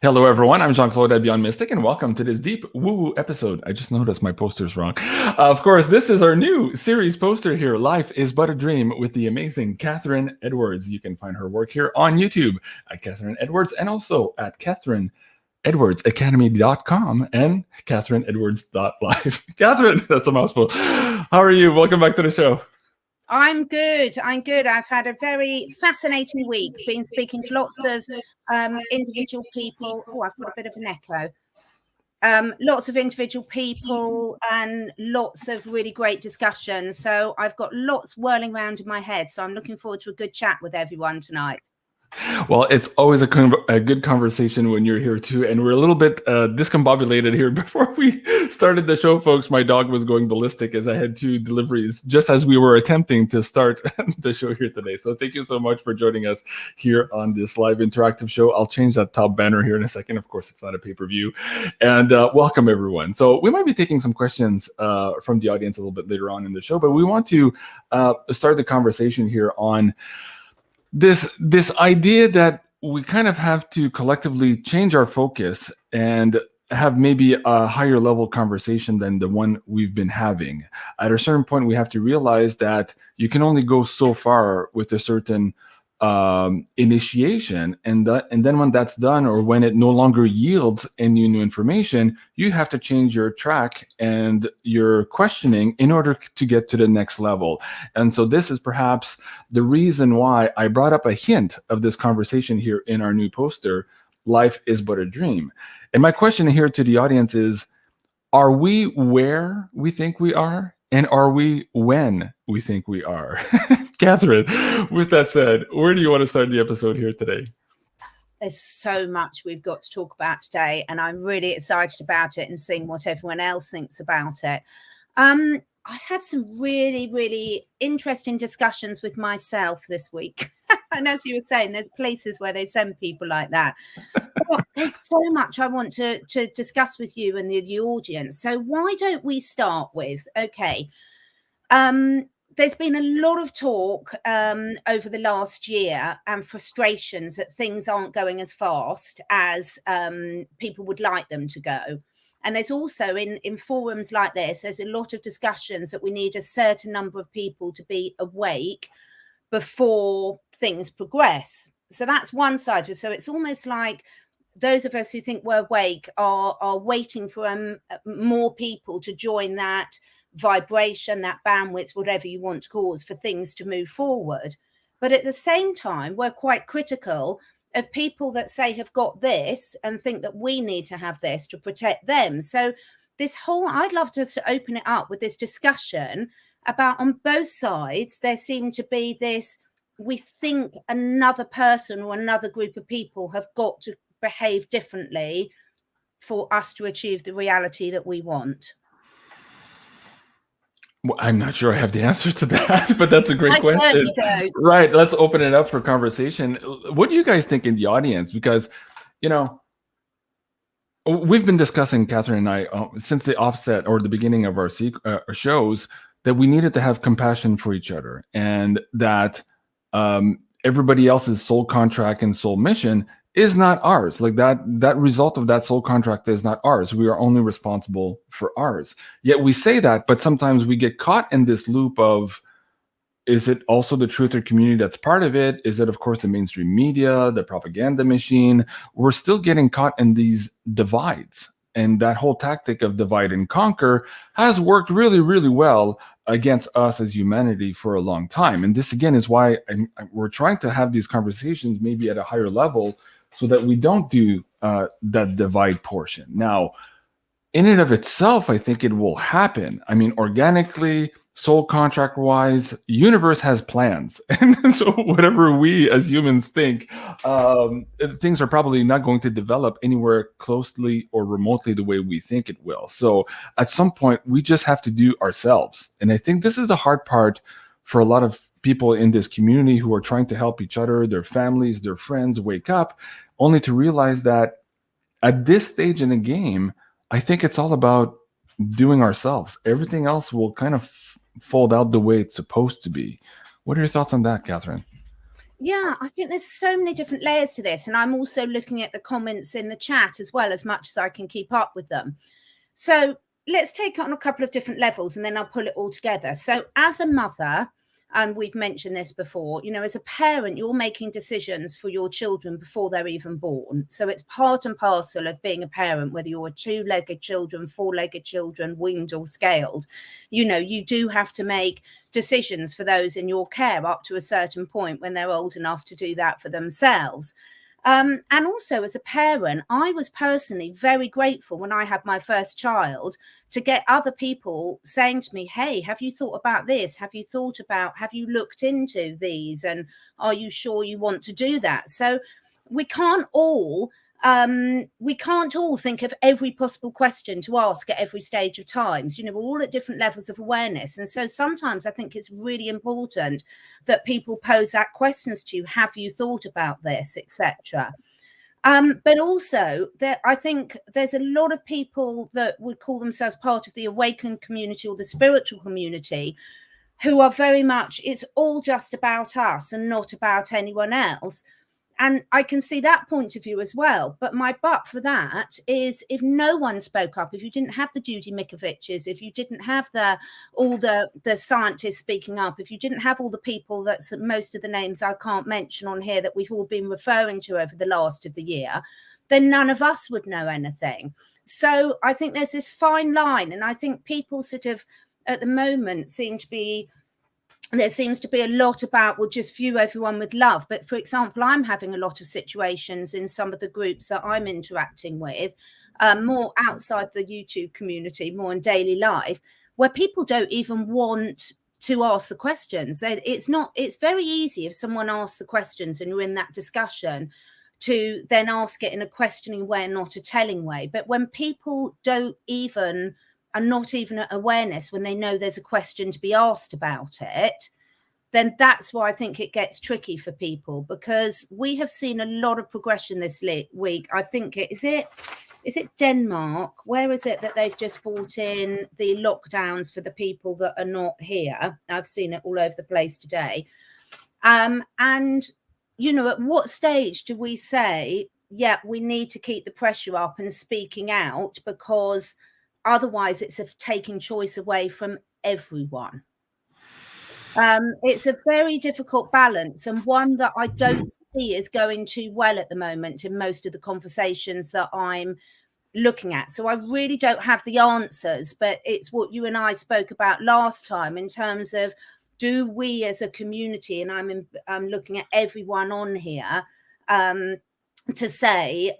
Hello, everyone. I'm Jean-Claude BeyondMystic, and welcome to this deep woo-woo episode. I just noticed my poster's wrong. Of course, this is our new series poster here, Life is But a Dream, with the amazing Catherine Edwards. You can find her work here on YouTube at Catherine Edwards and also at CatherineEdwardsAcademy.com and CatherineEdwards.live. Catherine, that's a mouthful. How are you? Welcome back to the show. I'm good. I've had a very fascinating week. Been speaking to lots of individual people. Oh, I've got a bit of an echo. Lots of individual people and lots of really great discussions. So I've got lots whirling around in my head. So I'm looking forward to a good chat with everyone tonight. Well, it's always a good conversation when you're here too, and we're a little bit discombobulated here. Before we started the show, folks, my dog was going ballistic as I had 2 deliveries just as we were attempting to start the show here today. So thank you so much for joining us here on this live interactive show. I'll change that top banner here in a second. Of course, it's not a pay-per-view. And welcome, everyone. So we might be taking some questions from the audience a little bit later on in the show, but we want to start the conversation here on this idea that we kind of have to collectively change our focus and have maybe a higher level conversation than the one we've been having. At a certain point, we have to realize that you can only go so far with a certain initiation, and then when that's done, or when it no longer yields any new information, you have to change your track and your questioning in order to get to the next level. And so this is perhaps the reason why I brought up a hint of this conversation here in our new poster, Life is But a Dream. And my question here to the audience is, are we where we think we are? And are we when we think we are? Catherine, with that said, where do you want to start the episode here today? There's so much we've got to talk about today, and I'm really excited about it and seeing what everyone else thinks about it. I've had some really, really interesting discussions with myself this week. And as you were saying, there's places where they send people like that. But there's so much I want to discuss with you and the audience. So why don't we start with, okay, there's been a lot of talk over the last year and frustrations that things aren't going as fast as people would like them to go. And there's also in forums like this, there's a lot of discussions that we need a certain number of people to be awake before things progress. So that's one side. So it's almost like those of us who think we're awake are waiting for more people to join that vibration, that bandwidth, whatever you want to cause, for things to move forward. But at the same time, we're quite critical of people that say have got this and think that we need to have this to protect them. So this whole, I'd love to open it up with this discussion about, on both sides, there seem to be this, we think another person or another group of people have got to behave differently for us to achieve the reality that we want. Well, I'm not sure I have the answer to that, but that's a great question. Right. Let's open it up for conversation. What do you guys think in the audience? Because, you know, we've been discussing, Catherine and I, since the offset or the beginning of our shows, that we needed to have compassion for each other, and that everybody else's soul contract and soul mission is not ours. Like that result of that soul contract is not ours. We are only responsible for ours. Yet we say that, but sometimes we get caught in this loop of, is it also the truther community that's part of it? Is it, of course, the mainstream media, the propaganda machine? We're still getting caught in these divides. And that whole tactic of divide and conquer has worked really, really well against us as humanity for a long time. And this, again, is why we're trying to have these conversations maybe at a higher level, so that we don't do that divide portion. Now, in and of itself, I think it will happen. I mean, organically, soul contract-wise, universe has plans. And so whatever we as humans think, things are probably not going to develop anywhere closely or remotely the way we think it will. So at some point, we just have to do ourselves. And I think this is the hard part for a lot of people in this community who are trying to help each other, their families, their friends wake up, only to realize that at this stage in the game, I think it's all about doing ourselves. Everything else will kind of fold out the way it's supposed to be. What are your thoughts on that, Catherine? Yeah, I think there's so many different layers to this. And I'm also looking at the comments in the chat as well, as much as I can keep up with them. So let's take it on a couple of different levels and then I'll pull it all together. So as a mother, and we've mentioned this before, you know, as a parent, you're making decisions for your children before they're even born. So it's part and parcel of being a parent, whether you're a two-legged children, four-legged children, winged or scaled. You know, you do have to make decisions for those in your care up to a certain point when they're old enough to do that for themselves. And also as a parent, I was personally very grateful when I had my first child to get other people saying to me, hey, have you thought about this? Have you looked into these? And are you sure you want to do that? So we can't all think of every possible question to ask at every stage of times. You know, we're all at different levels of awareness. And so sometimes I think it's really important that people pose that questions to you. Have you thought about this, etc.? But also I think there's a lot of people that would call themselves part of the awakened community or the spiritual community who are very much, it's all just about us and not about anyone else. And I can see that point of view as well. But my but for that is if no one spoke up, if you didn't have the Judy Mikoviches, if you didn't have all the scientists speaking up, if you didn't have all the people that's most of the names I can't mention on here that we've all been referring to over the last of the year, then none of us would know anything. So I think there's this fine line. And I think people sort of at the moment there seems to be a lot about, well, just view everyone with love. But for example, I'm having a lot of situations in some of the groups that I'm interacting with, more outside the YouTube community, more in daily life, where people don't even want to ask the questions. It's very easy if someone asks the questions and you're in that discussion to then ask it in a questioning way and not a telling way. But when people are not even at awareness when they know there's a question to be asked about it, then that's why I think it gets tricky for people, because we have seen a lot of progression this week. I think is it Denmark? Where is it that they've just brought in the lockdowns for the people that are not here? I've seen it all over the place today. And, you know, at what stage do we say, yeah, we need to keep the pressure up and speaking out, because otherwise it's taking choice away from everyone? It's a very difficult balance, and one that I don't see is going too well at the moment in most of the conversations that I'm looking at. So I really don't have the answers, but it's what you and I spoke about last time in terms of, do we as a community, and I'm looking at everyone on here, to say,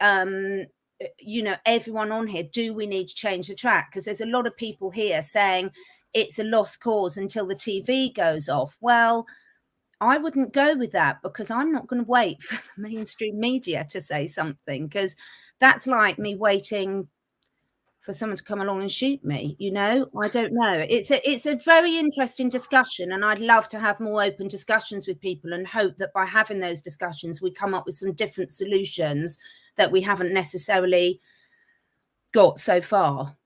you know, everyone on here, do we need to change the track? Because there's a lot of people here saying it's a lost cause until the TV goes off. Well, I wouldn't go with that, because I'm not going to wait for the mainstream media to say something, because that's like me waiting for someone to come along and shoot me. You know, I don't know. It's a very interesting discussion, and I'd love to have more open discussions with people and hope that by having those discussions, we come up with some different solutions that we haven't necessarily got so far.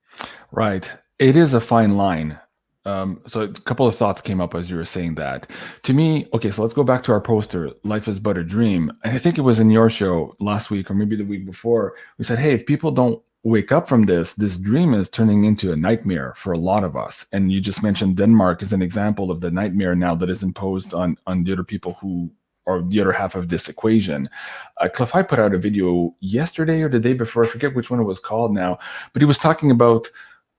Right. It is a fine line. So a couple of thoughts came up as you were saying that. To me, okay, so let's go back to our poster, Life is But a Dream. And I think it was in your show last week or maybe the week before. We said, hey, if people don't wake up from this dream is turning into a nightmare for a lot of us. And you just mentioned Denmark as an example of the nightmare now that is imposed on the other people who are the other half of this equation. Cliff, I put out a video yesterday or the day before, I forget which one it was called now, but he was talking about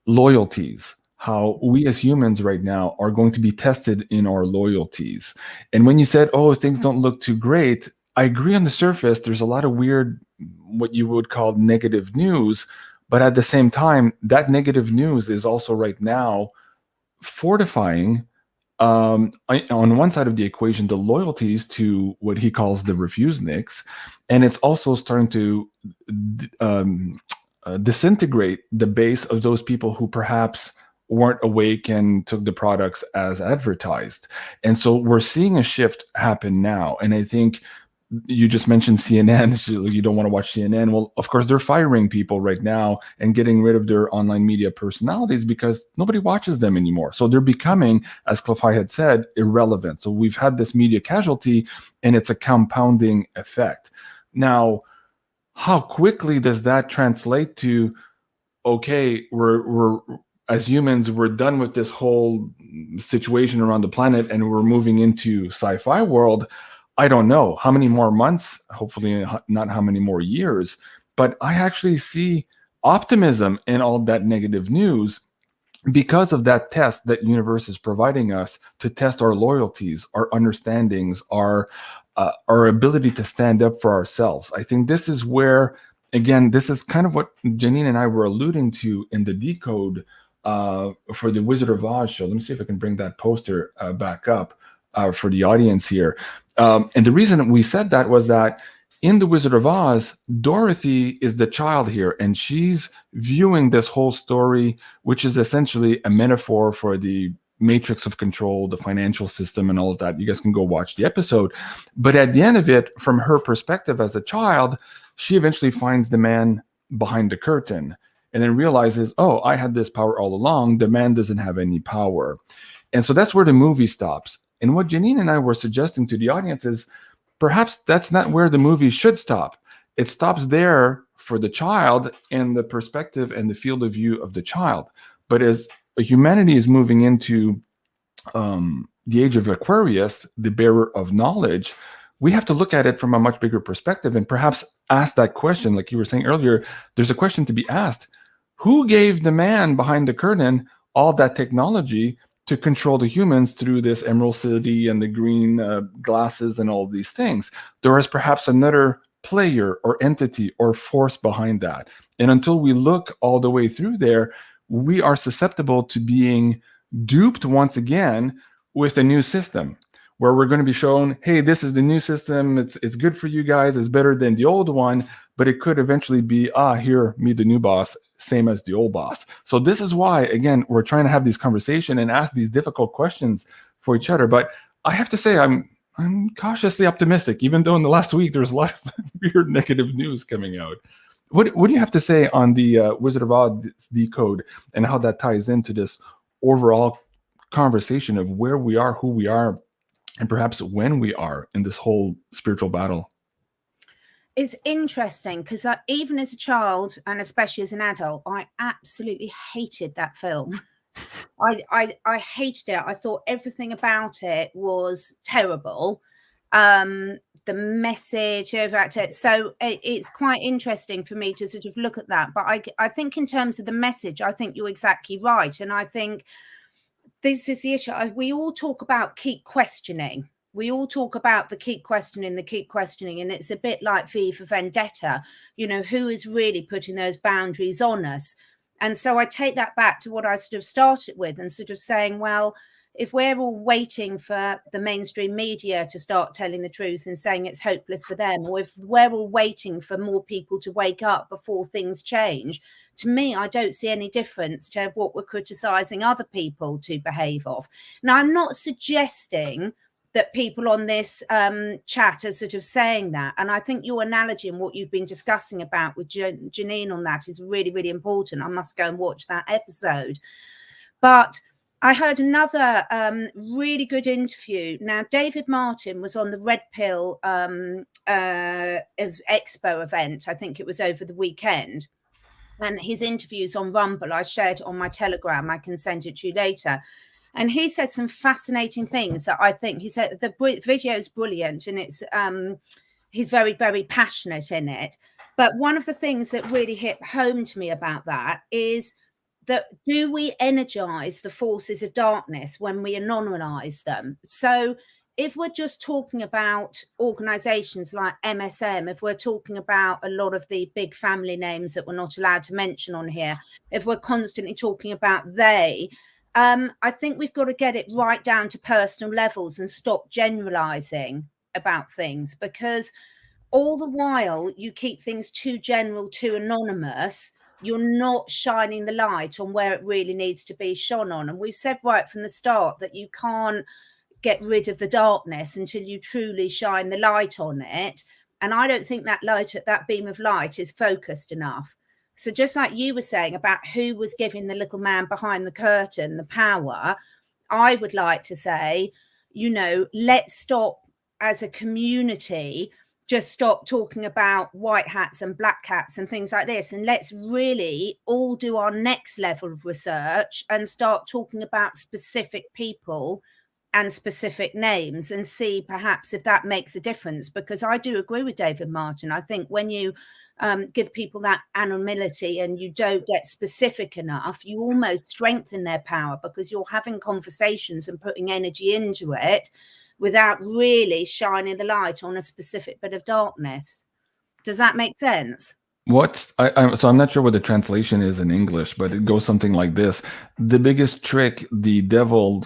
loyalties, how we as humans right now are going to be tested in our loyalties. And when you said, oh, things don't look too great, I agree on the surface, there's a lot of weird, what you would call negative news, but at the same time, that negative news is also right now fortifying on one side of the equation, the loyalties to what he calls the refuseniks, and it's also starting to disintegrate the base of those people who perhaps weren't awake and took the products as advertised. And so we're seeing a shift happen now. And I think you just mentioned CNN. You don't want to watch CNN. Well, of course, they're firing people right now and getting rid of their online media personalities because nobody watches them anymore. So they're becoming, as Clefai had said, irrelevant. So we've had this media casualty, and it's a compounding effect. Now, how quickly does that translate to, okay, we're as humans, we're done with this whole situation around the planet and we're moving into sci-fi world? I don't know how many more months, hopefully not how many more years, but I actually see optimism in all that negative news because of that test that universe is providing us to test our loyalties, our understandings, our ability to stand up for ourselves. I think this is where, again, this is kind of what Janine and I were alluding to in the decode for the Wizard of Oz show. Let me see if I can bring that poster back up for the audience here. And the reason we said that was that in the Wizard of Oz, Dorothy is the child here, and she's viewing this whole story, which is essentially a metaphor for the matrix of control, the financial system, and all of that. You guys can go watch the episode. But at the end of it, from her perspective as a child, she eventually finds the man behind the curtain and then realizes, oh, I had this power all along. The man doesn't have any power. And so that's where the movie stops. And what Janine and I were suggesting to the audience is perhaps that's not where the movie should stop. It stops there for the child and the perspective and the field of view of the child. But as humanity is moving into the age of Aquarius, the bearer of knowledge, we have to look at it from a much bigger perspective and perhaps ask that question. Like you were saying earlier, there's a question to be asked. Who gave the man behind the curtain all that technology to control the humans through this Emerald City and the green glasses and all of these things? There is perhaps another player or entity or force behind that. And until we look all the way through there, we are susceptible to being duped once again with a new system where we're going to be shown, hey, this is the new system. It's good for you guys. It's better than the old one. But it could eventually be, here, meet the new boss, same as the old boss. So this is why, again, we're trying to have these conversations and ask these difficult questions for each other. But I have to say, I'm cautiously optimistic, even though in the last week there's a lot of weird negative news coming out. What do you have to say on the Wizard of Oz decode and how that ties into this overall conversation of where we are, who we are, and perhaps when we are in this whole spiritual battle? It's interesting because even as a child and especially as an adult, I absolutely hated that film. I hated it. I thought everything about it was terrible. The message over it. So it's quite interesting for me to sort of look at that. But I think in terms of the message, I think you're exactly right. And I think this is the issue. We all talk about keep questioning. We all talk about the keep questioning. And it's a bit like V for Vendetta, who is really putting those boundaries on us? And so I take that back to what I sort of started with and sort of saying, well, if we're all waiting for the mainstream media to start telling the truth and saying it's hopeless for them, or if we're all waiting for more people to wake up before things change, to me, I don't see any difference to what we're criticizing other people to behave of. Now, I'm not suggesting that people on this chat are sort of saying that. And I think your analogy and what you've been discussing about with Janine on that is really, really important. I must go and watch that episode. But I heard another really good interview. Now, David Martin was on the Red Pill Expo event. I think it was over the weekend. And his interview's on Rumble. I shared it on my Telegram. I can send it to you later. And he said some fascinating things that I think he said the video is brilliant and it's he's very, very passionate in it. But one of the things that really hit home to me about that is that do we energize the forces of darkness when we anonymize them? So if we're just talking about organizations like MSM, if we're talking about a lot of the big family names that we're not allowed to mention on here, if we're constantly talking about I think we've got to get it right down to personal levels and stop generalizing about things, because all the while you keep things too general, too anonymous, you're not shining the light on where it really needs to be shone on. And we've said right from the start that you can't get rid of the darkness until you truly shine the light on it. And I don't think that beam of light is focused enough. So just like you were saying about who was giving the little man behind the curtain the power, I would like to say, you know, let's stop as a community, just stop talking about white hats and black hats and things like this. And let's really all do our next level of research and start talking about specific people and specific names and see perhaps if that makes a difference. Because I do agree with David Martin. I think when you give people that anonymity and you don't get specific enough, you almost strengthen their power, because you're having conversations and putting energy into it without really shining the light on a specific bit of darkness. Does that make sense? So I'm not sure what the translation is in English, but it goes something like this: the biggest trick the devil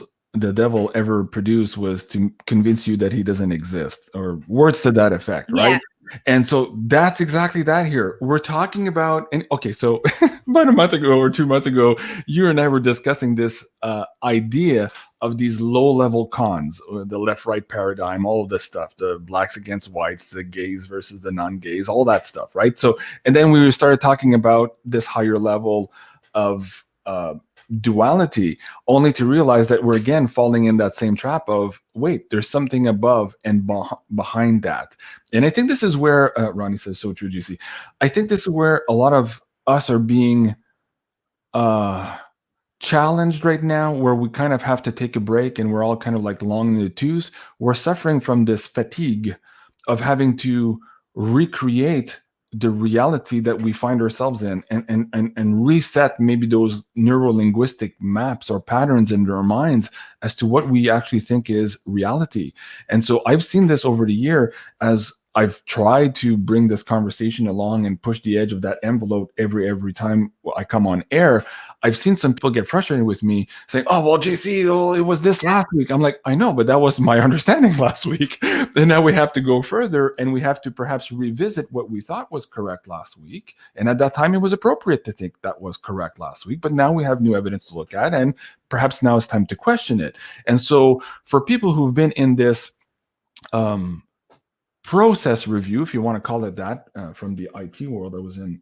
ever produced was to convince you that he doesn't exist, or words to that effect, right? Yeah. And so that's exactly that here. We're talking about, and okay, so about a month ago or 2 months ago, you and I were discussing this idea of these low-level cons, the left-right paradigm, all of this stuff, the blacks against whites, the gays versus the non-gays, all that stuff, right? So, and then we started talking about this higher level of duality, only to realize that we're again falling in that same trap of, wait, there's something above and behind that. And I think this is where Ronnie says, so true, GC. I think this is where a lot of us are being challenged right now, where we kind of have to take a break and we're all kind of like long in the tooth. We're suffering from this fatigue of having to recreate the reality that we find ourselves in, and reset maybe those neuro-linguistic maps or patterns in our minds as to what we actually think is reality. And so I've seen this over the year as I've tried to bring this conversation along and push the edge of that envelope every time I come on air. I've seen some people get frustrated with me saying, oh, well, JC, it was this last week. I'm like, I know, but that was my understanding last week. And now we have to go further, and we have to perhaps revisit what we thought was correct last week. And at that time, it was appropriate to think that was correct last week. But now we have new evidence to look at, and perhaps now it's time to question it. And so for people who've been in this process review, if you want to call it that, from the IT world I was in,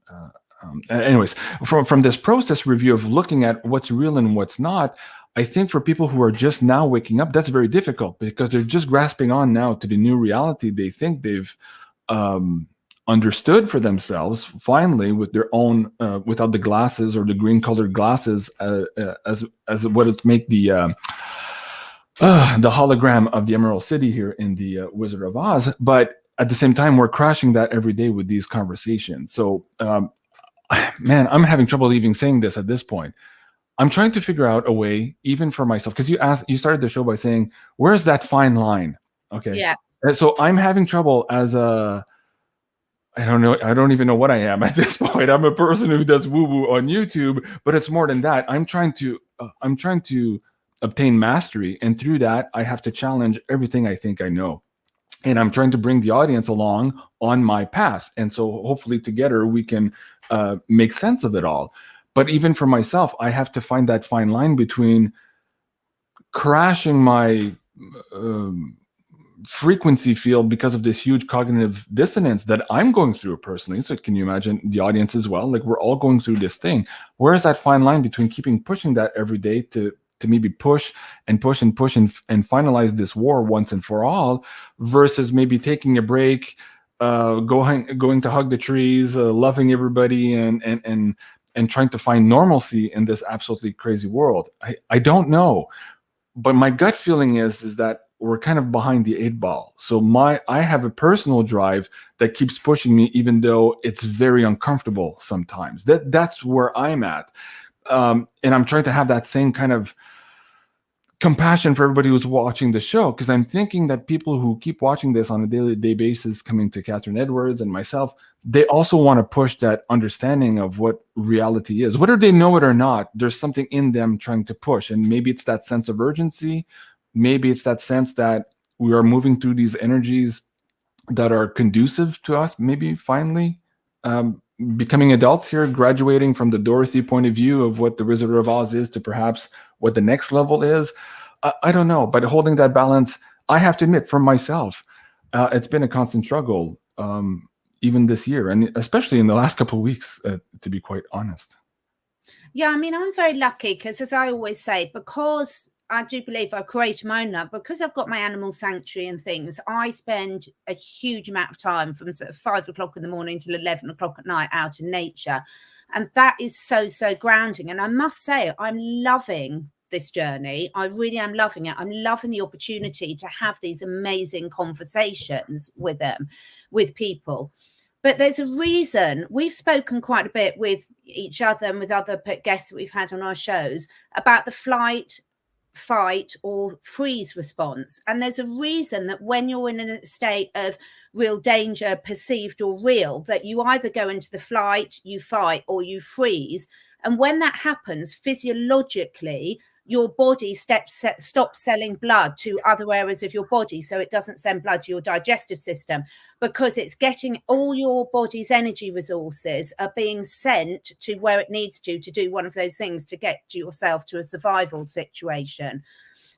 anyways, from this process review of looking at what's real and what's not, I think for people who are just now waking up, that's very difficult, because they're just grasping on now to the new reality they think they've understood for themselves, finally, with their own, without the glasses or the green colored glasses, as what it's make the hologram of the Emerald City here in the Wizard of Oz. But at the same time, we're crashing that every day with these conversations. So, man, I'm having trouble even saying this at this point. I'm trying to figure out a way, even for myself, because you started the show by saying, where's that fine line? Okay. Yeah. And so I'm having trouble as I don't know. I don't even know what I am at this point. I'm a person who does woo-woo on YouTube, but it's more than that. I'm trying to obtain mastery, and through that I have to challenge everything I think I know, and I'm trying to bring the audience along on my path, and so hopefully together we can make sense of it all. But even for myself, I have to find that fine line between crashing my frequency field because of this huge cognitive dissonance that I'm going through personally. So can you imagine the audience as well? Like, we're all going through this thing. Where is that fine line between pushing that every day to maybe push and finalize this war once and for all, versus maybe taking a break, going to hug the trees, loving everybody, and trying to find normalcy in this absolutely crazy world. I don't know, but my gut feeling is that we're kind of behind the 8 ball. So I have a personal drive that keeps pushing me, even though it's very uncomfortable sometimes. That's where I'm at. And I'm trying to have that same kind of compassion for everybody who's watching the show, because I'm thinking that people who keep watching this on a day-to-day basis, coming to Catherine Edwards and myself, they also want to push that understanding of what reality is. Whether they know it or not, there's something in them trying to push. And maybe it's that sense of urgency. Maybe it's that sense that we are moving through these energies that are conducive to us, maybe finally becoming adults here, graduating from the Dorothy point of view of what the Wizard of Oz is to perhaps what the next level is. I don't know, but holding that balance, I have to admit, for myself, it's been a constant struggle, even this year, and especially in the last couple of weeks, to be quite honest. Yeah, I mean, I'm very lucky because, as I always say, because I do believe I create my own life, because I've got my animal sanctuary and things, I spend a huge amount of time from sort of 5 o'clock in the morning till 11 o'clock at night out in nature. And that is so, so grounding. And I must say, I'm loving this journey. I really am loving it. I'm loving the opportunity to have these amazing conversations with them, with people. But there's a reason we've spoken quite a bit with each other and with other guests that we've had on our shows about the flight, fight or freeze response. And there's a reason that when you're in a state of real danger, perceived or real, that you either go into the flight, you fight, or you freeze. And when that happens, physiologically, your body stops selling blood to other areas of your body, so it doesn't send blood to your digestive system, because it's getting all your body's energy resources are being sent to where it needs to do one of those things to get to yourself to a survival situation.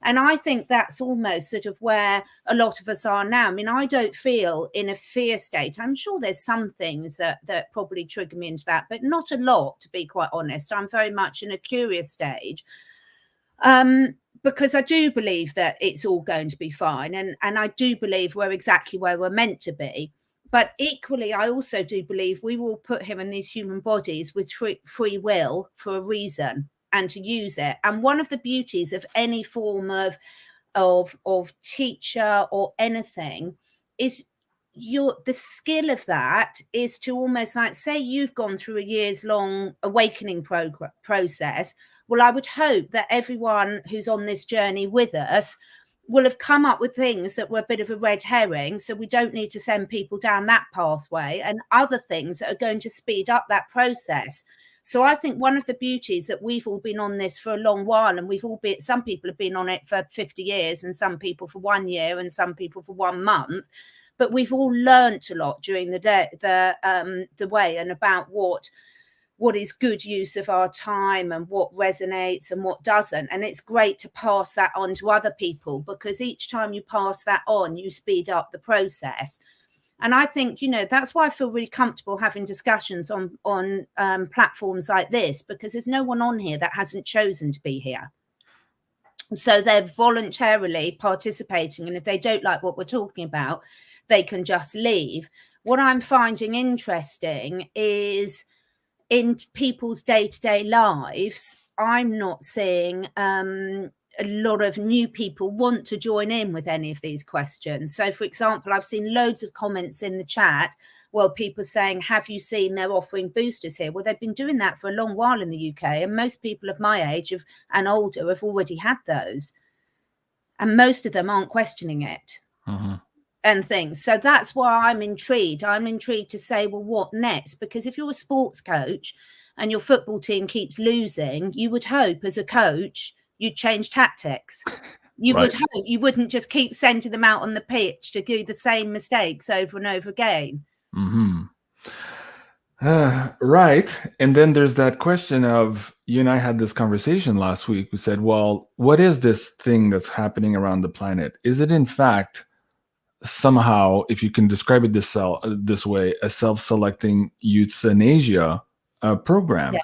And I think that's almost sort of where a lot of us are now. I mean, I don't feel in a fear state. I'm sure there's some things that probably trigger me into that, but not a lot, to be quite honest. I'm very much in a curious stage. Because I do believe that it's all going to be fine. And I do believe we're exactly where we're meant to be. But equally, I also do believe we will put him in these human bodies with free will for a reason and to use it. And one of the beauties of any form of teacher or anything is the skill of that is to almost like, say you've gone through a years long awakening process. Well, I would hope that everyone who's on this journey with us will have come up with things that were a bit of a red herring, so we don't need to send people down that pathway, and other things that are going to speed up that process. So I think one of the beauties that we've all been on this for a long while, and some people have been on it for 50 years, and some people for 1 year, and some people for 1 month, but we've all learnt a lot during the day, the way, and about what is good use of our time and what resonates and what doesn't. And it's great to pass that on to other people, because each time you pass that on, you speed up the process. And I think, that's why I feel really comfortable having discussions on platforms like this, because there's no one on here that hasn't chosen to be here. So they're voluntarily participating. And if they don't like what we're talking about, they can just leave. What I'm finding interesting is, in people's day-to-day lives, I'm not seeing a lot of new people want to join in with any of these questions. So, for example, I've seen loads of comments in the chat, well, people saying, have you seen they're offering boosters here? Well, they've been doing that for a long while in the UK, and most people of my age and older have already had those. And most of them aren't questioning it. Mm-hmm. And things. So that's why I'm intrigued. I'm intrigued to say, well, what next? Because if you're a sports coach and your football team keeps losing, you would hope as a coach you'd change tactics. You would hope you wouldn't just keep sending them out on the pitch to do the same mistakes over and over again. Mm-hmm. Right. And then there's that question of, you and I had this conversation last week. We said, well, what is this thing that's happening around the planet? Is it in fact somehow, if you can describe it this way, a self-selecting euthanasia program? Yeah.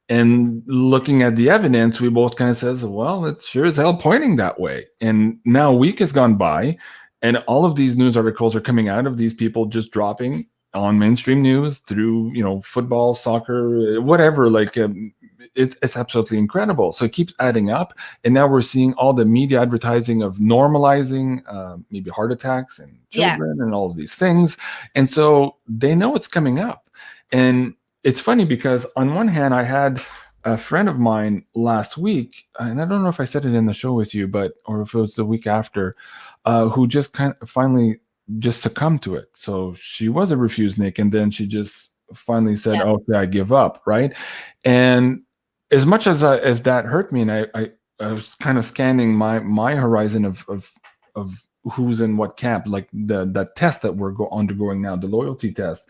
And looking at the evidence, we both kind of says, well, it's sure as hell pointing that way. And now a week has gone by, and all of these news articles are coming out of these people just dropping on mainstream news through, football, soccer, whatever. Like, it's absolutely incredible. So it keeps adding up. And now we're seeing all the media advertising of normalizing maybe heart attacks in children and all of these things. And so they know it's coming up. And it's funny because on one hand, I had a friend of mine last week, and I don't know if I said it in the show with you, or if it was the week after, who just kind of finally just succumbed to it. So she was a refusenick, and then she just finally said, okay, I give up, right? And as much as if that hurt me, and I was kind of scanning my horizon of who's in what camp, like that test that we're undergoing now, the loyalty test.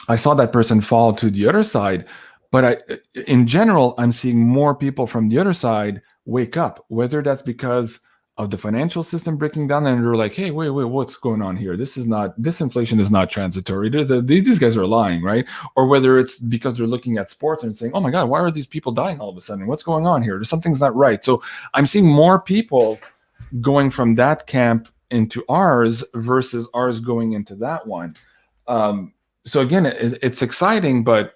I saw that person fall to the other side, but in general, I'm seeing more people from the other side wake up, whether that's because of the financial system breaking down and they're like, hey, wait, what's going on here? This inflation is not transitory. These guys are lying, right? Or whether it's because they're looking at sports and saying, oh my God, why are these people dying all of a sudden? What's going on here? Something's not right. So I'm seeing more people going from that camp into ours versus ours going into that one. So again, it's exciting, but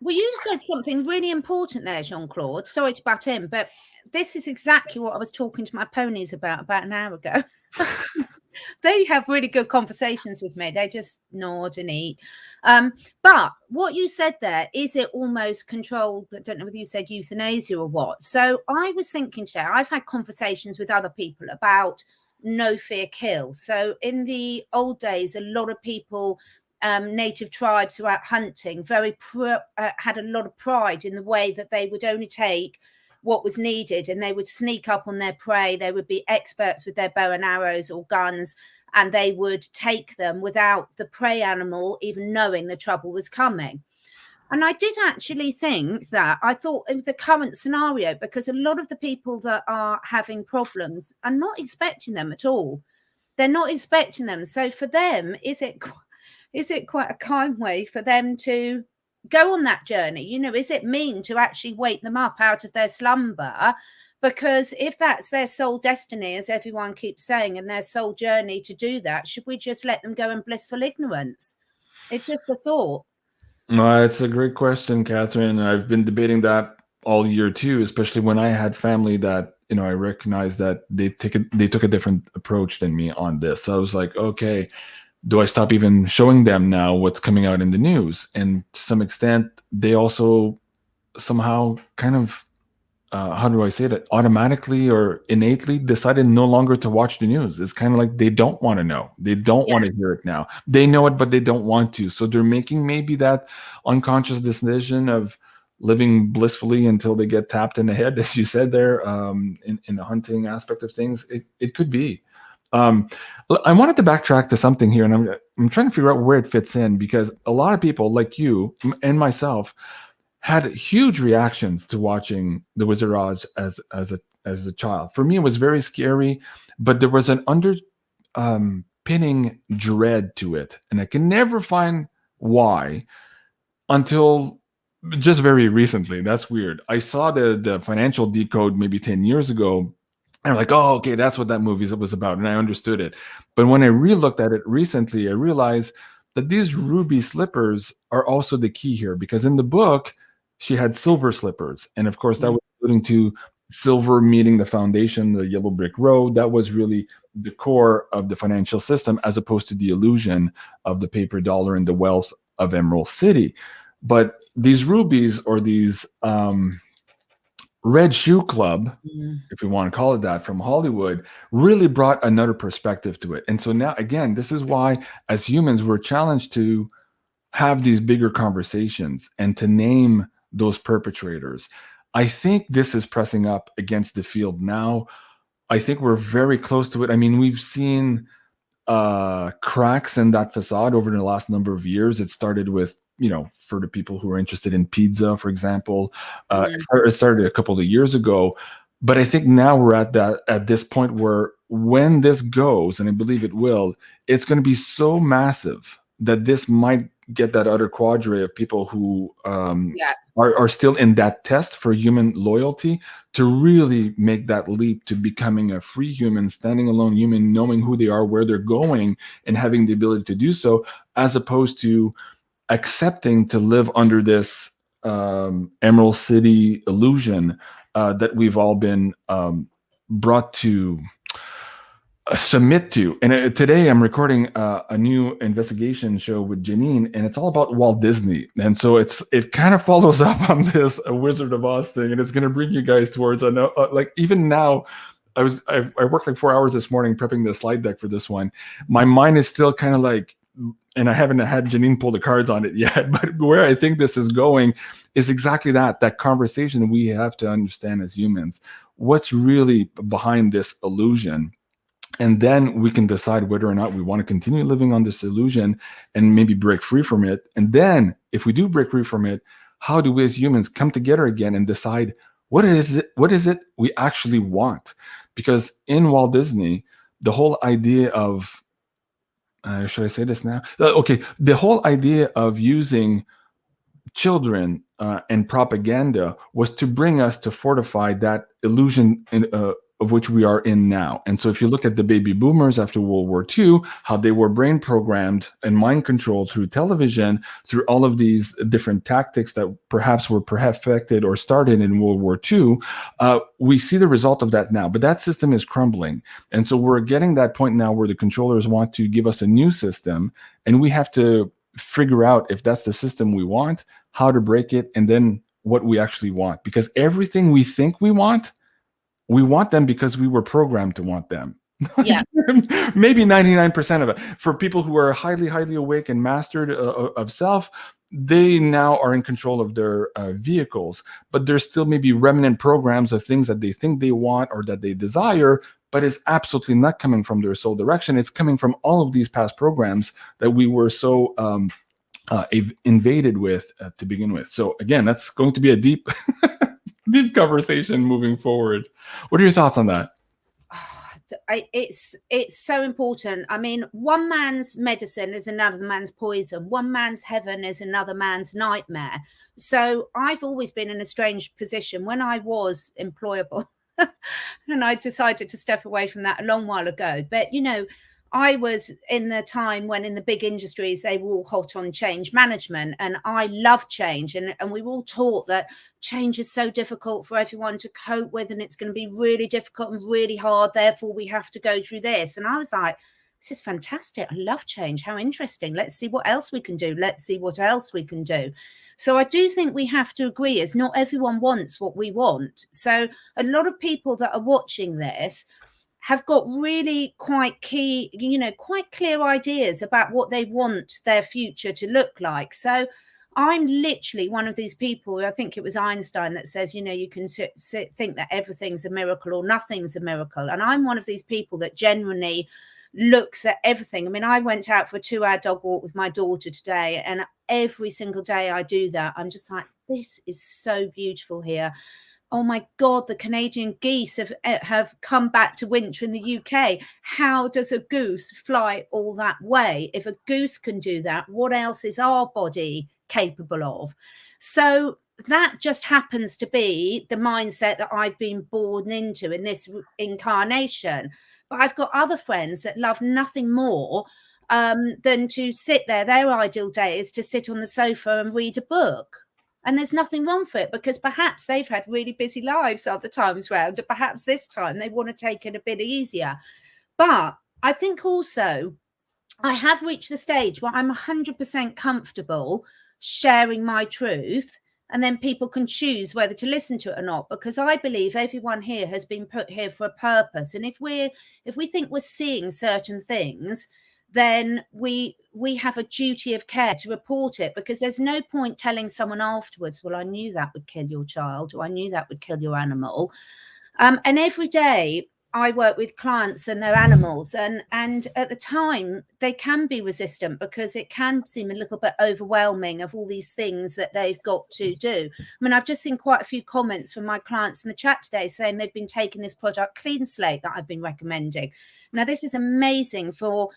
well, you said something really important there, Jean-Claude. Sorry to butt in, but this is exactly what I was talking to my ponies about an hour ago. They have really good conversations with me. They just nod and eat. But what you said there, is it almost controlled? I don't know whether you said euthanasia or what. So I was thinking today, I've had conversations with other people about no fear kill. So in the old days, a lot of people, native tribes who were out hunting, had a lot of pride in the way that they would only take what was needed, and they would sneak up on their prey. They would be experts with their bow and arrows or guns, and they would take them without the prey animal even knowing the trouble was coming. And I did actually think that, I thought in the current scenario, because a lot of the people that are having problems are not expecting them at all. They're not expecting them. So for them, is it quite a kind way for them to go on that journey? You know, is it mean to actually wake them up out of their slumber? Because if that's their soul destiny, as everyone keeps saying, and their soul journey to do that, should we just let them go in blissful ignorance? It's just a thought. No, it's a great question, Catherine. I've been debating that all year too, especially when I had family that, I recognized that they took a different approach than me on this. So I was like, okay, do I stop even showing them now what's coming out in the news? And to some extent, they also somehow kind of, how do I say that, automatically or innately decided no longer to watch the news. It's kind of like they don't want to know. They don't want to hear it now. They know it, but they don't want to. So they're making maybe that unconscious decision of living blissfully until they get tapped in the head, as you said there, in the hunting aspect of things. It could be. I wanted to backtrack to something here, and I'm trying to figure out where it fits in, because a lot of people like you and myself had huge reactions to watching The Wizard of Oz as a child. For me, it was very scary, but there was an pinning dread to it, and I can never find why until just very recently. That's weird. I saw the financial decode maybe 10 years ago. I'm like, oh, okay, that's what that movie was about, and I understood it. But when I re-looked at it recently, I realized that these ruby slippers are also the key here, because in the book, she had silver slippers. And of course, that was alluding to silver meeting the foundation, the yellow brick road. That was really the core of the financial system, as opposed to the illusion of the paper dollar and the wealth of Emerald City. But these rubies, or these Red Shoe Club, if we want to call it that, from Hollywood, really brought another perspective to it. And so now, again, this is why, as humans, we're challenged to have these bigger conversations and to name those perpetrators. I think this is pressing up against the field now. I think we're very close to it. I mean, we've seen cracks in that facade over the last number of years. It started with, for the people who are interested in pizza, for example, it started a couple of years ago. But I think now we're at this point where, when this goes, and I believe it will, it's going to be so massive that this might get that other quadre of people who are still in that test for human loyalty to really make that leap to becoming a free human, standing alone human, knowing who they are, where they're going, and having the ability to do so, as opposed to accepting to live under this Emerald City illusion that we've all been brought to submit to. And today I'm recording a new investigation show with Janine, and it's all about Walt Disney. And so it kind of follows up on this Wizard of Oz thing, and it's going to bring you guys towards, I know, like even now, I worked like 4 hours this morning prepping the slide deck for this one. My mind is still kind of like, and I haven't had Janine pull the cards on it yet, but where I think this is going is exactly that conversation we have to understand as humans. What's really behind this illusion? And then we can decide whether or not we want to continue living on this illusion and maybe break free from it. And then if we do break free from it, how do we as humans come together again and decide what is it we actually want? Because in Walt Disney, the whole idea of should I say this now? Okay, the whole idea of using children and propaganda was to bring us to fortify that illusion of which we are in now. And so if you look at the baby boomers after World War II, how they were brain programmed and mind controlled through television, through all of these different tactics that perhaps were perfected or started in World War II, we see the result of that now. But that system is crumbling. And so we're getting that point now where the controllers want to give us a new system, and we have to figure out if that's the system we want, how to break it, and then what we actually want. Because everything we think we want them because we were programmed to want them. Yeah. Maybe 99% of it. For people who are highly, highly awake and mastered of self, they now are in control of their vehicles, but there's still maybe remnant programs of things that they think they want or that they desire, but it's absolutely not coming from their soul direction. It's coming from all of these past programs that we were so invaded with to begin with. So again, that's going to be a deep conversation moving forward. What are your thoughts on that? It's so important. I mean, one man's medicine is another man's poison. One man's heaven is another man's nightmare. So I've always been in a strange position. When I was employable, and I decided to step away from that a long while ago. But, you know, I was in the time when in the big industries, they were all hot on change management, and I love change. And we were all taught that change is so difficult for everyone to cope with, and it's going to be really difficult and really hard. Therefore, we have to go through this. And I was like, this is fantastic. I love change. How interesting. Let's see what else we can do. Let's see what else we can do. So I do think we have to agree is not everyone wants what we want. So a lot of people that are watching this have got really quite key, you know, quite clear ideas about what they want their future to look like. So I'm literally one of these people, I think it was Einstein that says, you know, you can think that everything's a miracle or nothing's a miracle. And I'm one of these people that genuinely looks at everything. I mean, I went out for a 2-hour dog walk with my daughter today, and every single day I do that, I'm just like, this is so beautiful here. Oh my God, the Canadian geese have come back to winter in the UK. How does a goose fly all that way? If a goose can do that, what else is our body capable of? So that just happens to be the mindset that I've been born into in this incarnation. But I've got other friends that love nothing more than to sit there. Their ideal day is to sit on the sofa and read a book. And there's nothing wrong for it, because perhaps they've had really busy lives other times round, and perhaps this time they want to take it a bit easier. But I think also I have reached the stage where I'm 100% comfortable sharing my truth, and then people can choose whether to listen to it or not, because I believe everyone here has been put here for a purpose. And if we think we're seeing certain things, then we have a duty of care to report it, because there's no point telling someone afterwards, well, I knew that would kill your child, or I knew that would kill your animal. And every day I work with clients and their animals, and at the time they can be resistant, because it can seem a little bit overwhelming of all these things that they've got to do. I mean, I've just seen quite a few comments from my clients in the chat today saying they've been taking this product Clean Slate that I've been recommending. Now, this is amazing for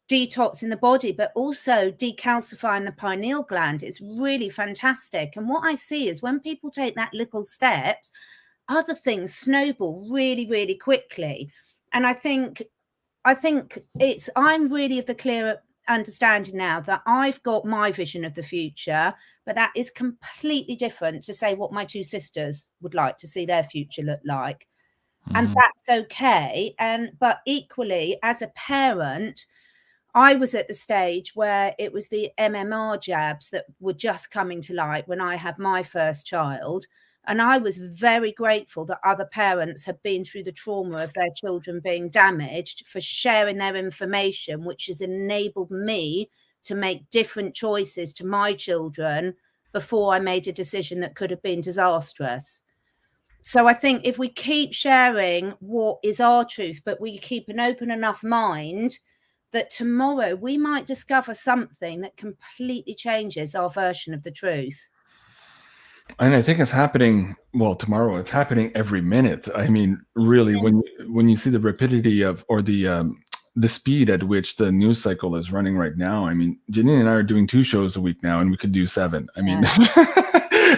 detox in the body, but also decalcifying the pineal gland. It's really fantastic. And what I see is when people take that little steps, other things snowball really, really quickly. And I think I'm really of the clear understanding now that I've got my vision of the future, but that is completely different to say what my two sisters would like to see their future look like. And that's okay. But equally, as a parent, I was at the stage where it was the MMR jabs that were just coming to light when I had my first child. And I was very grateful that other parents had been through the trauma of their children being damaged for sharing their information, which has enabled me to make different choices to my children before I made a decision that could have been disastrous. So I think if we keep sharing what is our truth, but we keep an open enough mind, that tomorrow we might discover something that completely changes our version of the truth. And I think it's happening, well, tomorrow. It's happening every minute. I mean, really, when you see the rapidity of, or the speed at which the news cycle is running right now. I mean, Janine and I are doing 2 shows a week now, and we could do 7. I mean,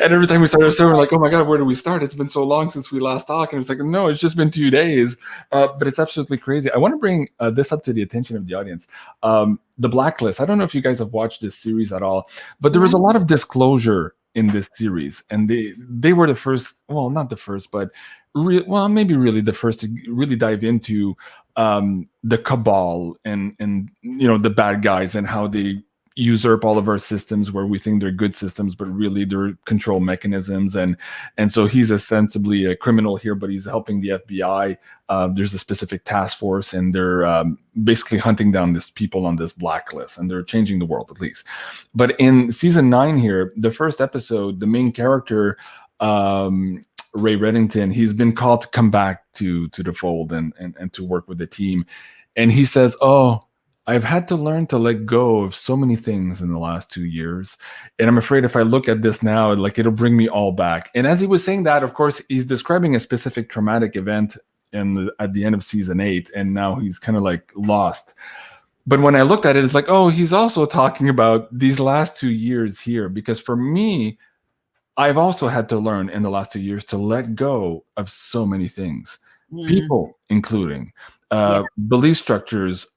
and every time we start a show, we're like, oh my God, where do we start? It's been so long since we last talked. And it's like, no, it's just been 2 days. But it's absolutely crazy. I want to bring this up to the attention of the audience. The Blacklist. I don't know if you guys have watched this series at all, but there was a lot of disclosure in this series, and they were the first, well, not the first, but maybe really the first to really dive into the cabal and the bad guys, and how they usurp all of our systems where we think they're good systems, but really they're control mechanisms. And so he's ostensibly a criminal here, but he's helping the FBI. There's a specific task force, and they're basically hunting down these people on this blacklist, and they're changing the world, at least. But in season 9 here, the first episode, the main character, Ray Reddington, he's been called to come back to the fold and to work with the team. And he says, oh, I've had to learn to let go of so many things in the last 2 years. And I'm afraid if I look at this now, like, it'll bring me all back. And as he was saying that, of course, he's describing a specific traumatic event at the end of season 8. And now he's kind of like lost. But when I looked at it, it's like, oh, he's also talking about these last 2 years here. Because for me, I've also had to learn in the last 2 years to let go of so many things, people including, belief structures,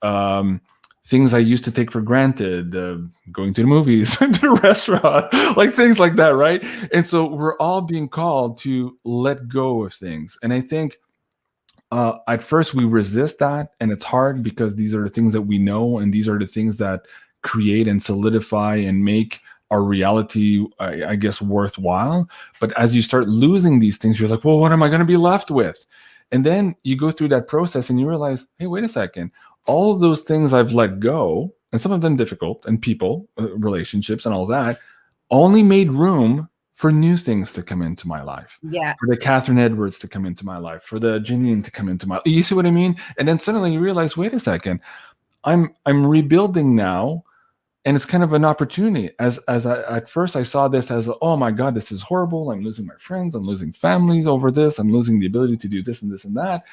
things I used to take for granted, going to the movies, to the restaurant, like things like that, right? And so we're all being called to let go of things. And I think at first we resist that, and it's hard because these are the things that we know, and these are the things that create and solidify and make our reality, I guess, worthwhile. But as you start losing these things, you're like, well, what am I going to be left with? And then you go through that process and you realize, hey, wait a second. All of those things I've let go, and some of them difficult, and people, relationships and all that, only made room for new things to come into my life. Yeah. For the Catherine Edwards to come into my life, for the Janine to come into my life. You see what I mean? And then suddenly you realize, wait a second, I'm rebuilding now. And it's kind of an opportunity. At first I saw this as, oh my God, this is horrible. I'm losing my friends. I'm losing families over this. I'm losing the ability to do this and this and that.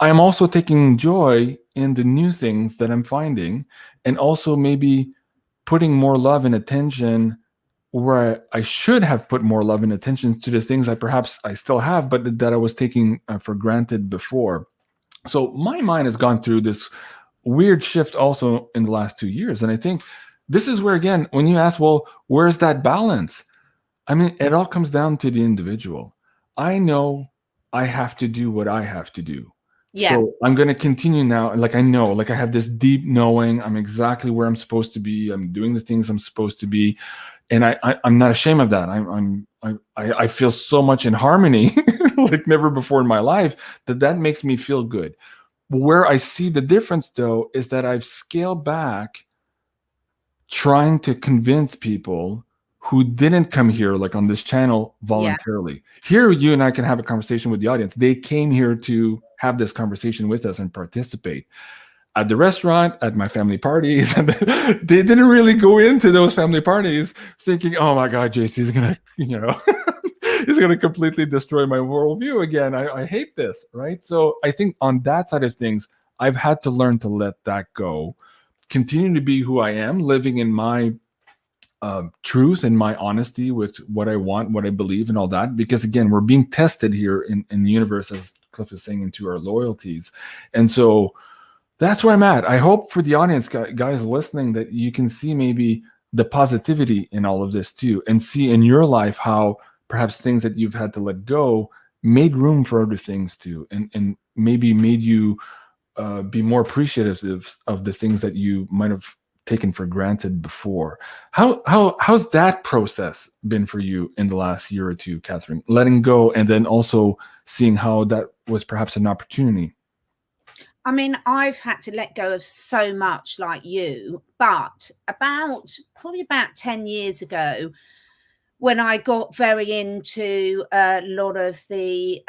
I am also taking joy in the new things that I'm finding, and also maybe putting more love and attention where I should have put more love and attention to the things that perhaps I still have, but that I was taking for granted before. So my mind has gone through this weird shift also in the last 2 years. And I think this is where, again, when you ask, well, where's that balance? I mean, it all comes down to the individual. I know I have to do what I have to do. Yeah. So I'm going to continue now. Like, I know, like, I have this deep knowing. I'm exactly where I'm supposed to be. I'm doing the things I'm supposed to be. And I'm not ashamed of that. I feel so much in harmony, like never before in my life, that makes me feel good. Where I see the difference, though, is that I've scaled back trying to convince people who didn't come here, like on this channel, voluntarily. Here, you and I can have a conversation with the audience. They came here to have this conversation with us and participate. At the restaurant, at my family parties, and they didn't really go into those family parties thinking, oh my God, JC is going to, he's going to completely destroy my worldview again. I hate this, right? So I think on that side of things, I've had to learn to let that go, continue to be who I am, living in my truth and my honesty with what I want, what I believe, and all that. Because again, we're being tested here in the universe, as Cliff is saying, into our loyalties. And so that's where I'm at. I hope for the audience, guys listening, that you can see maybe the positivity in all of this too, and see in your life how perhaps things that you've had to let go made room for other things too, and maybe made you be more appreciative of the things that you might have taken for granted before. How's that process been for you in the last year or two, Catherine? Letting go, and then also seeing how that was perhaps an opportunity. I mean, I've had to let go of so much, like you, but probably about 10 years ago, when I got very into a lot of the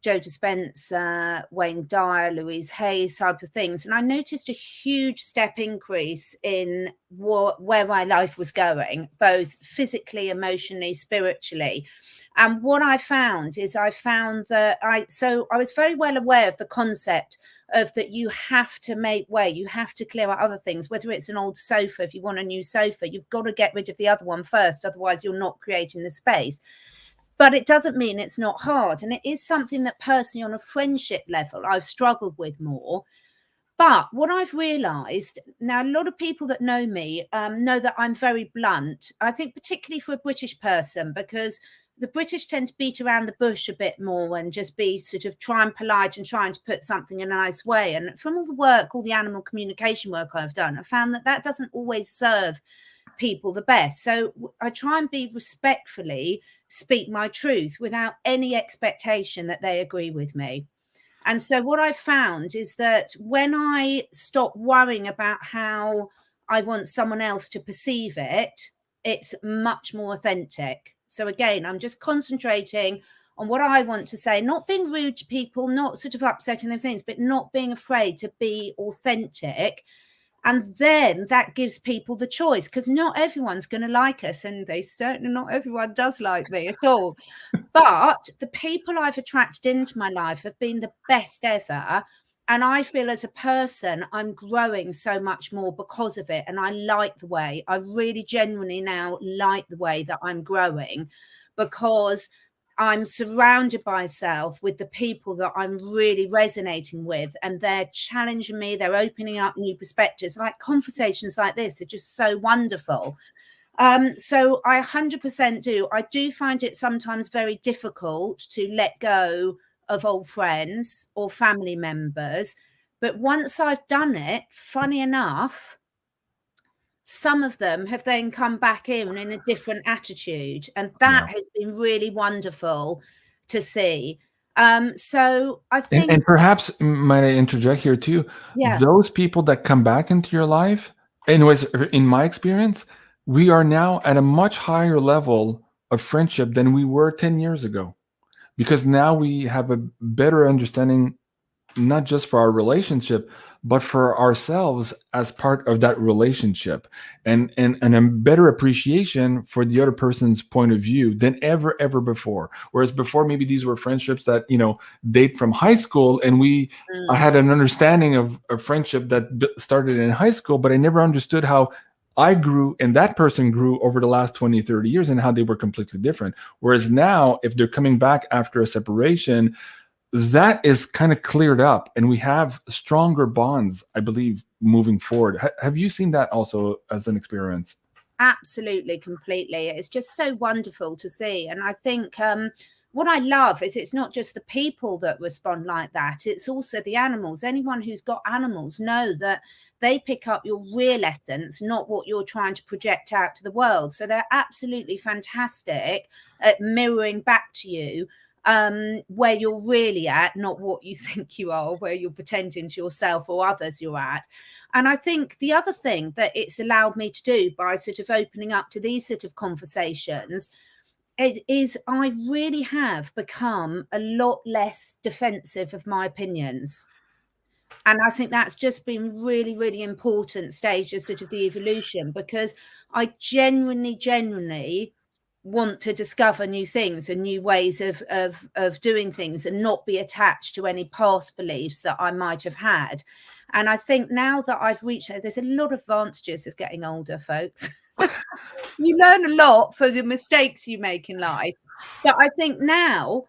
Joe Dispenza, Wayne Dyer, Louise Hay type of things. And I noticed a huge step increase in where my life was going, both physically, emotionally, spiritually. And what I found is that I was very well aware of the concept of that you have to make way, you have to clear out other things, whether it's an old sofa, if you want a new sofa, you've got to get rid of the other one first, otherwise you're not creating the space. But it doesn't mean it's not hard. And it is something that personally on a friendship level, I've struggled with more. But what I've realized now, a lot of people that know me know that I'm very blunt. I think particularly for a British person, because the British tend to beat around the bush a bit more and just be sort of trying polite and trying to put something in a nice way. And from all the work, all the animal communication work I've done, I found that that doesn't always serve people the best. So I try and be respectfully speak my truth without any expectation that they agree with me. And so what I found is that when I stop worrying about how I want someone else to perceive it, it's much more authentic. So again, I'm just concentrating on what I want to say, not being rude to people, not sort of upsetting their things, but not being afraid to be authentic. And then that gives people the choice, because not everyone's going to like us, and they certainly not everyone does like me at all. But the people I've attracted into my life have been the best ever. And I feel as a person, I'm growing so much more because of it. And I like the way, I really genuinely now like the way that I'm growing, because I'm surrounded by myself with the people that I'm really resonating with, and they're challenging me. They're opening up new perspectives. Like conversations like this are just so wonderful. So I 100% do. I do find it sometimes very difficult to let go of old friends or family members. But once I've done it, funny enough, some of them have then come back in a different attitude, and that has been really wonderful to see. So I think, and perhaps might I interject here too? Yeah. Those people that come back into your life, anyways, in my experience, we are now at a much higher level of friendship than we were 10 years ago, because now we have a better understanding, not just for our relationship, but for ourselves as part of that relationship, and a better appreciation for the other person's point of view than ever before. Whereas before, maybe these were friendships that, date from high school, and I had an understanding of a friendship that started in high school, but I never understood how I grew and that person grew over the last 20, 30 years, and how they were completely different. Whereas now, if they're coming back after a separation, that is kind of cleared up, and we have stronger bonds, I believe, moving forward. Have you seen that also as an experience? Absolutely, completely. It's just so wonderful to see. And I think what I love is it's not just the people that respond like that, it's also the animals. Anyone who's got animals know that they pick up your real essence, not what you're trying to project out to the world. So they're absolutely fantastic at mirroring back to you where you're really at, not what you think you are, where you're pretending to yourself or others you're at. And I think the other thing that it's allowed me to do by sort of opening up to these sort of conversations, it is I really have become a lot less defensive of my opinions. And I think that's just been really, really important stage of sort of the evolution, because I genuinely want to discover new things and new ways of doing things, and not be attached to any past beliefs that I might have had. And I think now that I've reached it, there's a lot of advantages of getting older, folks. You learn a lot for the mistakes you make in life. But I think now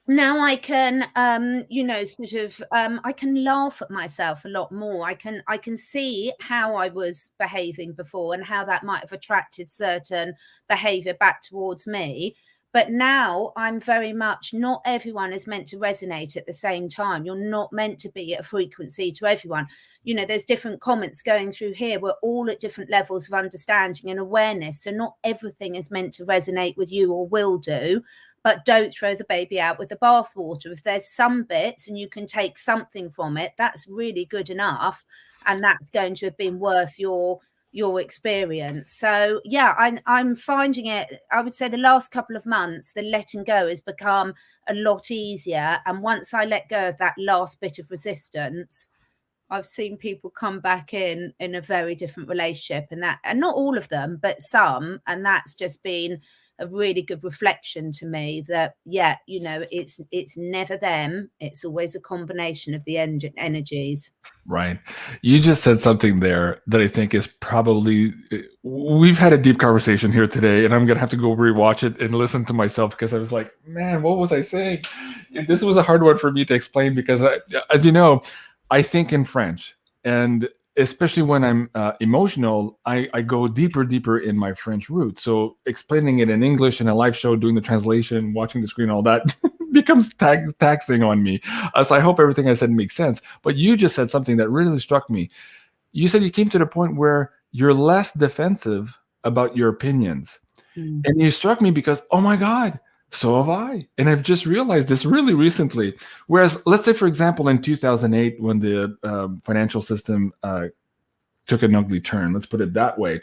I can I can laugh at myself a lot more. I can see how I was behaving before and how that might have attracted certain behavior back towards me. But now I'm very much, not everyone is meant to resonate at the same time. You're not meant to be at a frequency to everyone. There's different comments going through here. We're all at different levels of understanding and awareness. So not everything is meant to resonate with you or will do. But don't throw the baby out with the bathwater. If there's some bits and you can take something from it, that's really good enough. And that's going to have been worth your your experience. So yeah, I'm finding it, I would say the last couple of months, the letting go has become a lot easier. And once I let go of that last bit of resistance, I've seen people come back in a very different relationship, and not all of them, but some. And that's just been a really good reflection to me that, yeah, you know, it's never them. It's always a combination of the energies. Right. You just said something there that I think is probably, we've had a deep conversation here today, and I'm going to have to go rewatch it and listen to myself, because I was like, man, what was I saying? And this was a hard one for me to explain, because as you know, I think in French, and especially when I'm emotional, I go deeper in my French roots. So explaining it in English in a live show, doing the translation, watching the screen, all that becomes taxing on me. So I hope everything I said makes sense. But you just said something that really struck me. You said you came to the point where you're less defensive about your opinions. And you struck me because, oh my God, so have I. And I've just realized this really recently. Whereas, let's say, for example, in 2008, when the financial system took an ugly turn, let's put it that way,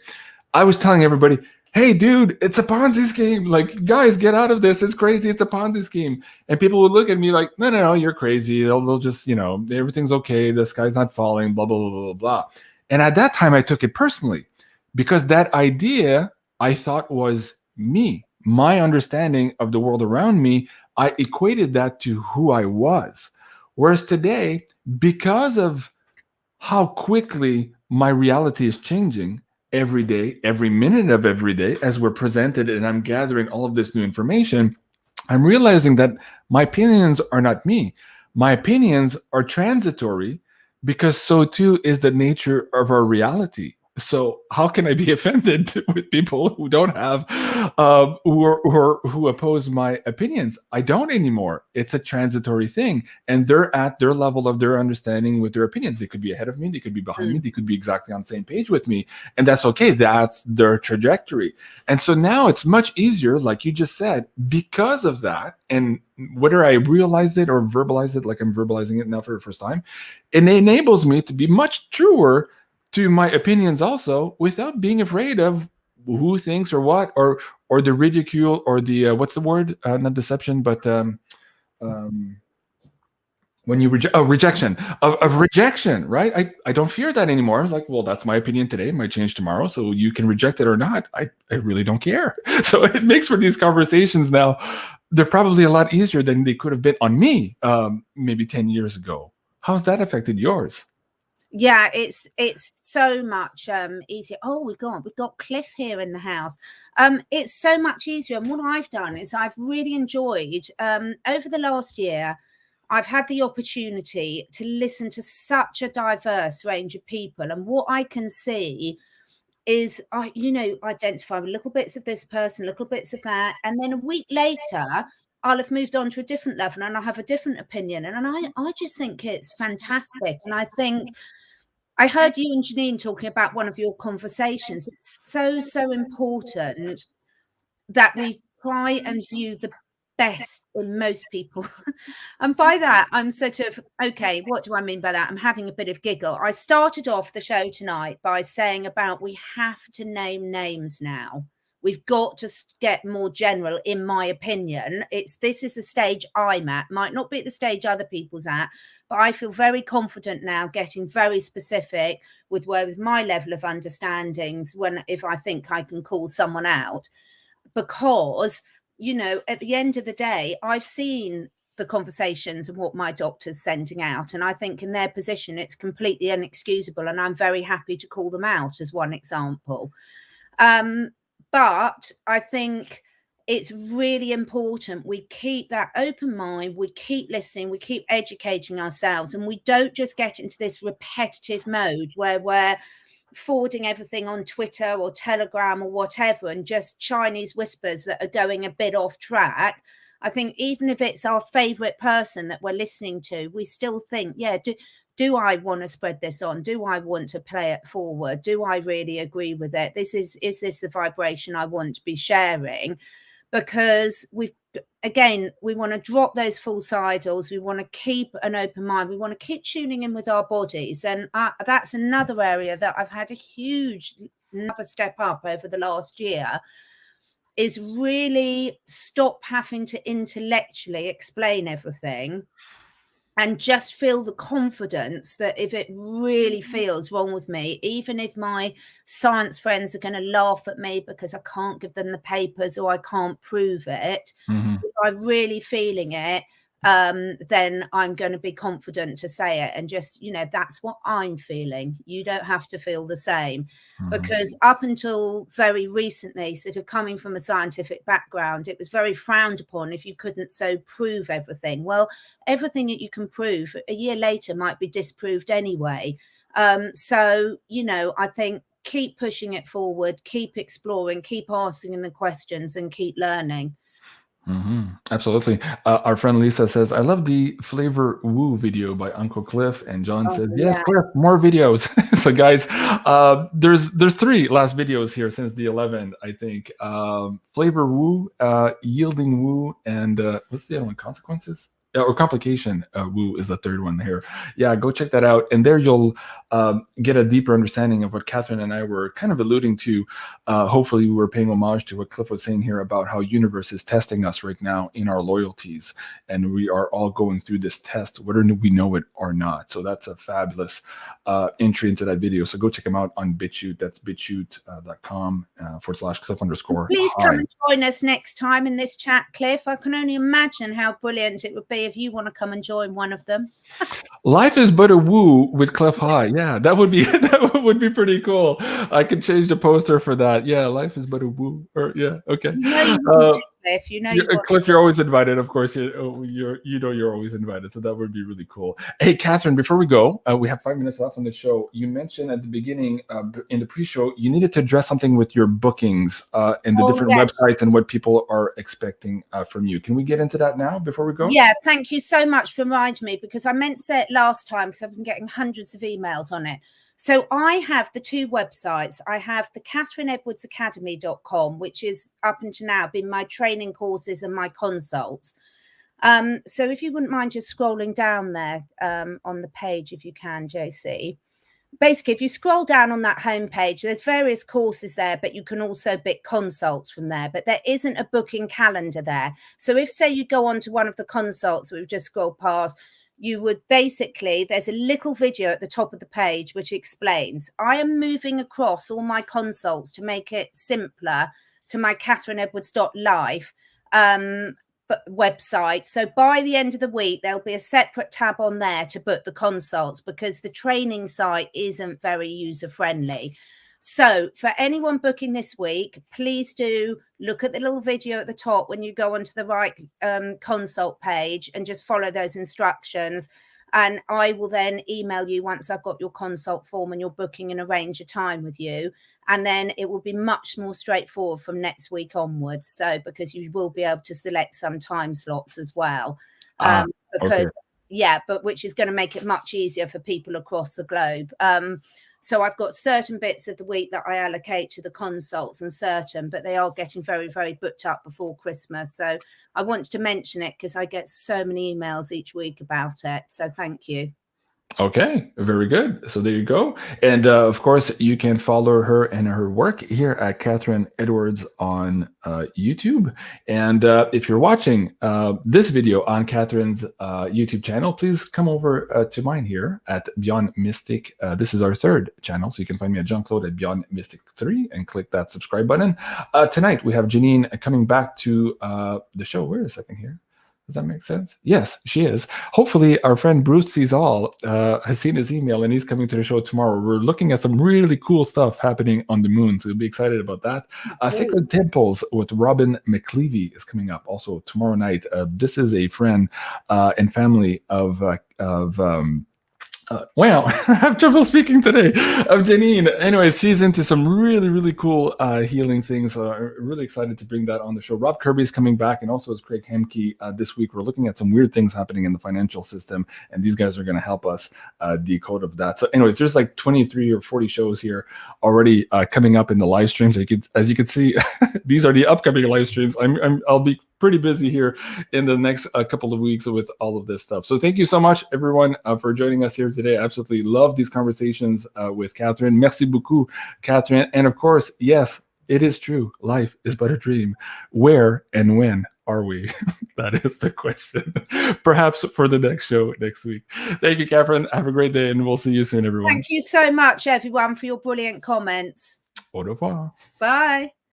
I was telling everybody, hey, dude, it's a Ponzi scheme. Like, guys, get out of this. It's crazy. It's a Ponzi scheme. And people would look at me like, no, you're crazy. They'll just, you know, everything's okay. The sky's not falling, blah, blah, blah, blah, blah. And at that time, I took it personally, because that idea I thought was me. My understanding of the world around me, I equated that to who I was. Whereas today, because of how quickly my reality is changing every day, every minute of every day, as we're presented, and I'm gathering all of this new information, I'm realizing that my opinions are not me. My opinions are transitory, because so too is the nature of our reality. So how can I be offended with people who don't have, who oppose my opinions? I don't anymore. It's a transitory thing, and they're at their level of their understanding with their opinions. They could be ahead of me, they could be behind me, they could be exactly on the same page with me, and that's okay. That's their trajectory. And so now it's much easier, like you just said, because of that. And whether I realize it or verbalize it, like I'm verbalizing it now for the first time, it enables me to be much truer to my opinions also, without being afraid of who thinks or what, or the ridicule, or the what's the word, not deception, but when you rejection of rejection, right? I don't fear that anymore. I was like, well, that's my opinion today, it might change tomorrow, so you can reject it or not. I really don't care. So it makes for these conversations now, they're probably a lot easier than they could have been on me maybe 10 years ago. How's that affected yours? Yeah, it's so much easier. Oh, we've got Cliff here in the house. It's so much easier. And what I've done is I've really enjoyed over the last year, I've had the opportunity to listen to such a diverse range of people. And what I can see is I, you know, identify with little bits of this person, little bits of that. And then a week later, I'll have moved on to a different level and I'll have a different opinion. And I just think it's fantastic. And I think I heard you and Janine talking about one of your conversations. It's so important that we try and view the best in most people. And by that, I'm sort of, okay, what do I mean by that? I'm having a bit of giggle. I started off the show tonight by saying about we have to name names now. We've got to get more general, in my opinion. This is the stage I'm at. Might not be at the stage other people's at, but I feel very confident now getting very specific with my level of understandings if I think I can call someone out. Because, you know, at the end of the day, I've seen the conversations and what my doctor's sending out. And I think in their position, it's completely inexcusable. And I'm very happy to call them out as one example. But I think it's really important we keep that open mind, we keep listening, we keep educating ourselves, and we don't just get into this repetitive mode where we're forwarding everything on Twitter or Telegram or whatever, and just Chinese whispers that are going a bit off track. I think even if it's our favorite person that we're listening to, we still think, yeah, do I want to spread this on? Do I want to play it forward? Do I really agree with it? Is this the vibration I want to be sharing? because we want to drop those false idols. We want to keep an open mind. We want to keep tuning in with our bodies. And that's another area that I've had another step up over the last year, is really stop having to intellectually explain everything and just feel the confidence that if it really feels wrong with me, even if my science friends are going to laugh at me because I can't give them the papers or I can't prove it, if I'm really feeling it, then I'm going to be confident to say it. And just, that's what I'm feeling. You don't have to feel the same. Because up until very recently, sort of coming from a scientific background, it was very frowned upon if you couldn't prove everything. Well, everything that you can prove a year later might be disproved anyway. So, I think keep pushing it forward, keep exploring, keep asking the questions, and keep learning. Absolutely. Our friend Lisa says, I love the Flavor Woo video by Uncle Cliff. And John says, yes, Cliff, more videos. So guys, there's 3 last videos here since the 11th, I think. Flavor Woo, Yielding Woo, and what's the other one? Consequences? Or Complication Woo is the 3rd one here. Yeah, go check that out. And there you'll get a deeper understanding of what Catherine and I were kind of alluding to. Hopefully we were paying homage to what Cliff was saying here about how universe is testing us right now in our loyalties. And we are all going through this test, whether we know it or not. So that's a fabulous entry into that video. So go check them out on BitChute. That's bitchute.com/Cliff_. Please come and join us next time in this chat, Cliff. I can only imagine how brilliant it would be if you want to come and join one of them. Life is but a woo with Cliff High. Yeah, that would be pretty cool. I could change the poster for that. Yeah, life is but a woo. Or yeah, okay. Cliff, you're always invited. Of course, you're always invited. So that would be really cool. Hey, Catherine, before we go, we have 5 minutes left on the show. You mentioned at the beginning in the pre-show you needed to address something with your bookings and the different websites and what people are expecting from you. Can we get into that now before we go? Yeah, thank you so much for reminding me, because I meant to say it last time because I've been getting hundreds of emails on it. So I have the 2 websites. I have the CatherineEdwardsAcademy.com, which is up until now been my training courses and my consults. So if you wouldn't mind just scrolling down there on the page, if you can, JC. Basically, if you scroll down on that homepage, there's various courses there, but you can also book consults from there. But there isn't a booking calendar there. So if, say, you go on to one of the consults we've just scrolled past, you would basically, there's a little video at the top of the page which explains, I am moving across all my consults to make it simpler to my CatherineEdwards.life website. So by the end of the week, there'll be a separate tab on there to book the consults, because the training site isn't very user friendly. So for anyone booking this week, please do look at the little video at the top when you go onto the right consult page and just follow those instructions. And I will then email you once I've got your consult form and you're booking and arrange a time with you. And then it will be much more straightforward from next week onwards. So because you will be able to select some time slots as well. But which is going to make it much easier for people across the globe. So I've got certain bits of the week that I allocate to the consults and but they are getting very, very booked up before Christmas. So I wanted to mention it because I get so many emails each week about it. So thank you. Okay, very good. So there you go. And of course, you can follow her and her work here at Catherine Edwards on YouTube. And if you're watching this video on Catherine's YouTube channel, please come over to mine here at BeyondMystic. This is our 3rd channel. So you can find me at Jean-Claude at BeyondMystic 3 and click that subscribe button. Tonight, we have Janine coming back to the show. Wait a second here. Does that make sense? Yes, she is. Hopefully, our friend Bruce Sees All has seen his email and he's coming to the show tomorrow. We're looking at some really cool stuff happening on the moon, so you'll be excited about that. Sacred Temples with Robin McLeavy is coming up also tomorrow night. This is a friend and family of Wow, I have trouble speaking today. Of Janine. Anyways, she's into some really, really cool healing things. Really excited to bring that on the show. Rob Kirby's coming back, and also as Craig Hemke this week. We're looking at some weird things happening in the financial system, and these guys are going to help us decode of that. So anyways, there's like 23 or 40 shows here already coming up in the live streams. As you can see, these are the upcoming live streams. I'll be pretty busy here in the next couple of weeks with all of this stuff. So thank you so much, everyone, for joining us here today. I absolutely love these conversations with Catherine. Merci beaucoup, Catherine. And of course, yes, it is true. Life is but a dream. Where and when are we? That is the question. Perhaps for the next show next week. Thank you, Catherine. Have a great day, and we'll see you soon, everyone. Thank you so much, everyone, for your brilliant comments. Au revoir. Bye.